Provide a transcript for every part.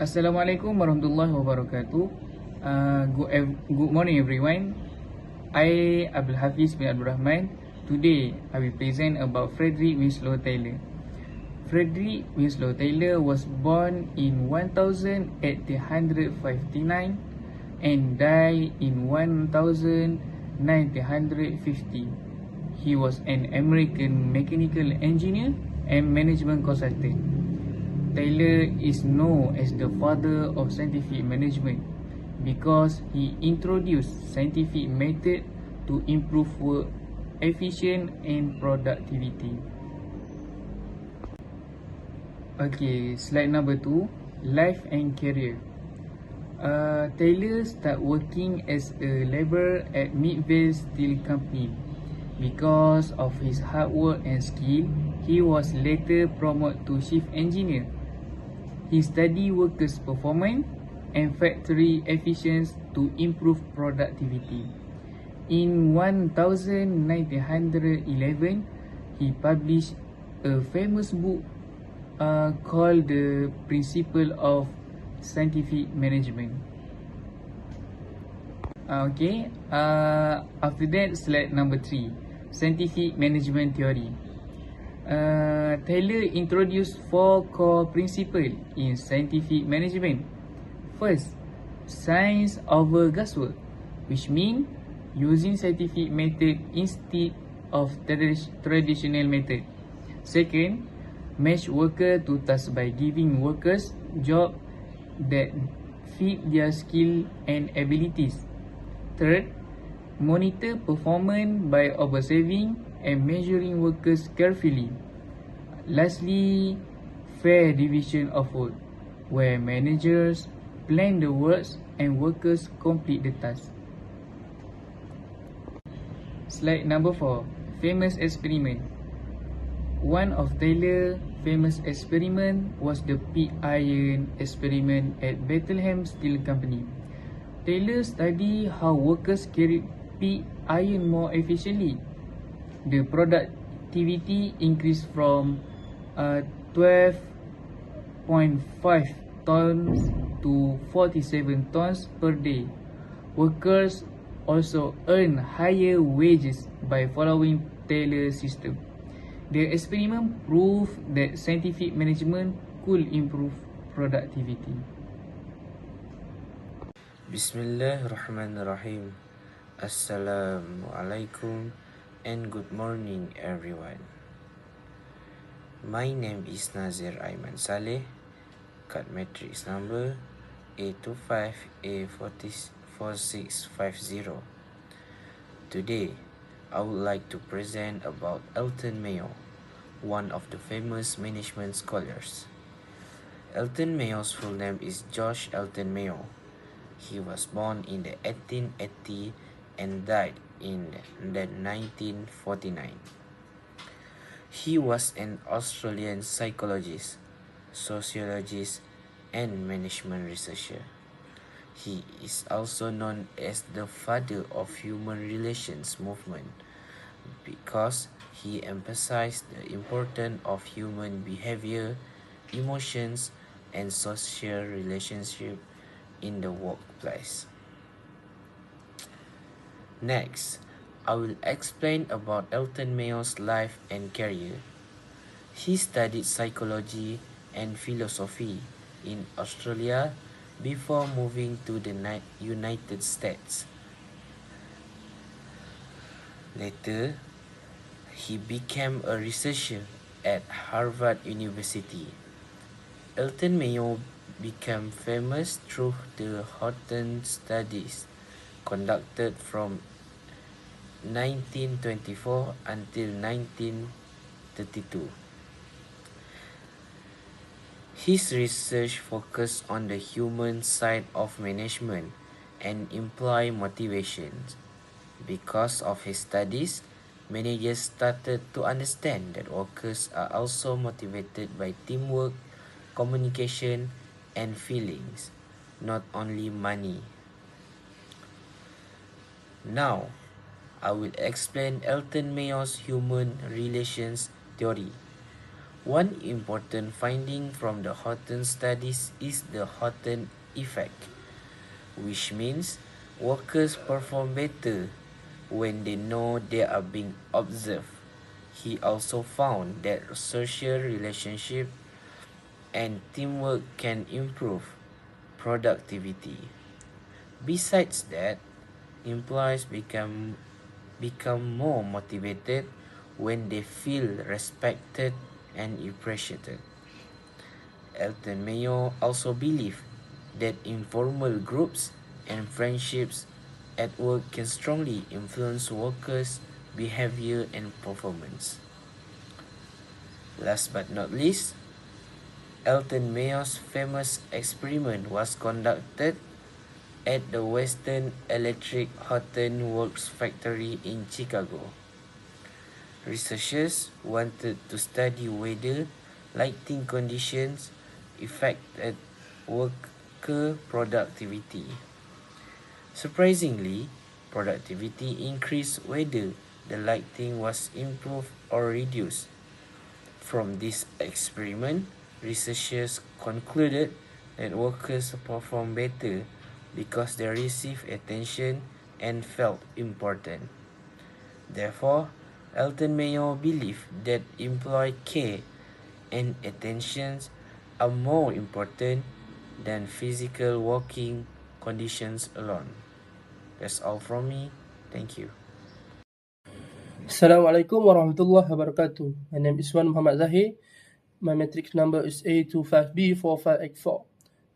Assalamualaikum warahmatullahi wabarakatuh. Good morning everyone. I Abdul Hafiz bin Abdul Rahman. Today I will present about Frederick Winslow Taylor. Frederick Winslow Taylor was born in 1859 and died in 1950. He was an American mechanical engineer and management consultant. Taylor is known as the father of scientific management because he introduced scientific method to improve work efficiency and productivity. Okay, slide number 2, life and career. Taylor started working as a laborer at Midvale Steel Company. Because of his hard work and skill, he was later promoted to chief engineer. He studied workers' performance and factory efficiency to improve productivity. In 1911, he published a famous book called The Principle of Scientific Management. After that, slide number 3, scientific management theory. Taylor introduced 4 core principles in scientific management. First, science over guesswork, which means using scientific method instead of traditional method. Second, match worker to task by giving workers job that fit their skill and abilities. Third, monitor performance by observing and measuring workers carefully. Lastly, fair division of work, where managers plan the works and workers complete the task. Slide number 4, famous experiment. One of Taylor's famous experiment was the pig iron experiment at Bethlehem Steel Company. Taylor studied how workers carried pig iron more efficiently. The productivity increased from 12.5 tons to 47 tons per day. Workers also earn higher wages by following Taylor's system. The experiment proved that scientific management could improve productivity. Bismillahirrahmanirrahim. Assalamualaikum and good morning everyone. My name is Nazir Aiman Salleh, card matrix number A25A4650. Today, I would like to present about Elton Mayo, one of the famous management scholars. Elton Mayo's full name is Josh Elton Mayo. He was born in the 1880 and died in the 1949. He was an Australian psychologist, sociologist, and management researcher. He is also known as the father of human relations movement because he emphasized the importance of human behavior, emotions, and social relationships in the workplace. Next, I will explain about Elton Mayo's life and career. He studied psychology and philosophy in Australia before moving to the United States. Later, he became a researcher at Harvard University. Elton Mayo became famous through the Horton studies conducted from 1924 until 1932. His research focused on the human side of management and employee motivations. Because of his studies, managers started to understand that workers are also motivated by teamwork, communication, and feelings, not only money. Now, I will explain Elton Mayo's human relations theory. One important finding from the Houghton studies is the Houghton effect, which means workers perform better when they know they are being observed. He also found that social relationship and teamwork can improve productivity. Besides that, employees become more motivated when they feel respected and appreciated. Elton Mayo also believed that informal groups and friendships at work can strongly influence workers' behavior and performance. Last but not least, Elton Mayo's famous experiment was conducted at the Western Electric Houghton Works factory in Chicago. Researchers wanted to study whether lighting conditions affected worker productivity. Surprisingly, productivity increased whether the lighting was improved or reduced. From this experiment, researchers concluded that workers performed better because they received attention and felt important. Therefore, Elton Mayo believed that employee care and attention are more important than physical working conditions alone. That's all from me. Thank you. Assalamualaikum warahmatullahi wabarakatuh. My name is Mohamad Zaahir. My matrix number is A25B4584.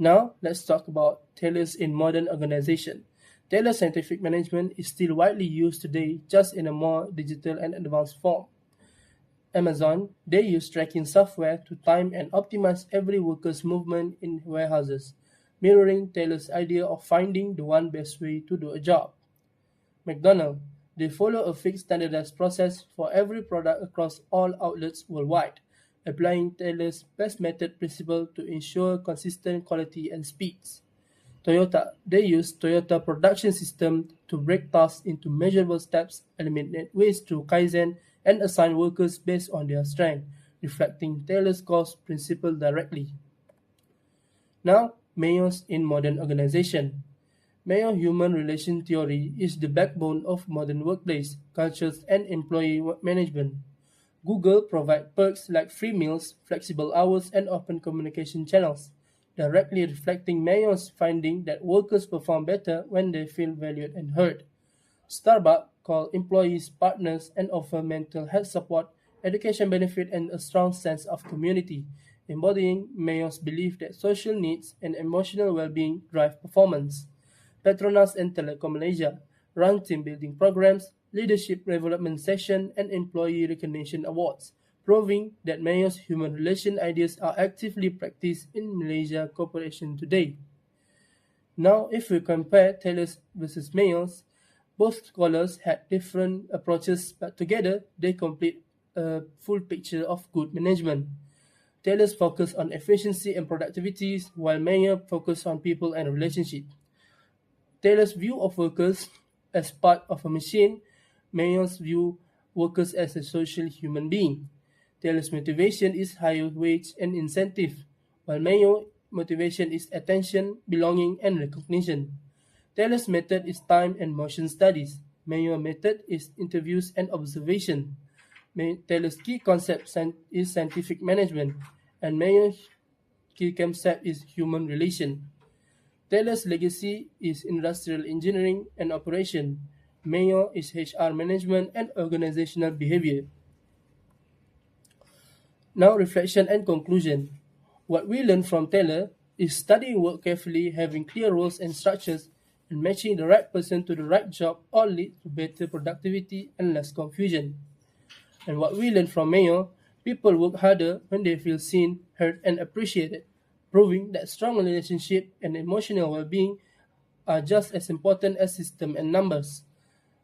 Now, let's talk about Taylors in modern organization. Taylor scientific management is still widely used today, just in a more digital and advanced form. Amazon, they use tracking software to time and optimize every worker's movement in warehouses, mirroring Taylor's idea of finding the one best way to do a job. McDonald's, they follow a fixed standardized process for every product across all outlets worldwide, applying Taylor's best method principle to ensure consistent quality and speeds. Toyota, they use Toyota production system to break tasks into measurable steps, eliminate waste through Kaizen, and assign workers based on their strength, reflecting Taylor's cost principle directly. Now, Mayo's in modern organization. Mayo human relation theory is the backbone of modern workplace, cultures, and employee management. Google provides perks like free meals, flexible hours, and open communication channels, directly reflecting Mayo's finding that workers perform better when they feel valued and heard. Starbucks call employees partners and offer mental health support, education benefit, and a strong sense of community, embodying Mayo's belief that social needs and emotional well-being drive performance. Petronas and Telekom Malaysia run team building programs, leadership development sessions, and employee recognition awards, proving that Mayo's human relation ideas are actively practiced in Malaysia corporation today. Now, if we compare Taylor's versus Mayo's, both scholars had different approaches, but together they complete a full picture of good management. Taylor's focus on efficiency and productivity, while Mayo focused on people and relationships. Taylor's view of workers as part of a machine, Mayo's view workers as a social human being. Taylor's motivation is higher wage and incentive, while Mayo's motivation is attention, belonging, and recognition. Taylor's method is time and motion studies. Mayo's method is interviews and observation. Taylor's key concept is scientific management, and Mayo's key concept is human relation. Taylor's legacy is industrial engineering and operation. Mayo is HR management and organizational behavior. Now, reflection and conclusion. What we learn from Taylor is studying work carefully, having clear roles and structures, and matching the right person to the right job all lead to better productivity and less confusion. And what we learn from Mayo, people work harder when they feel seen, heard, and appreciated, proving that strong relationship and emotional well-being are just as important as system and numbers.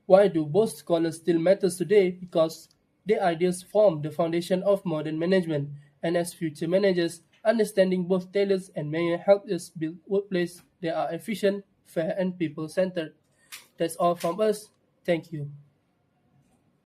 Why do both scholars still matter today? Because their ideas form the foundation of modern management, and as future managers, understanding both Taylor's and Mayo help us build workplaces that are efficient, fair, and people-centered. That's all from us. Thank you.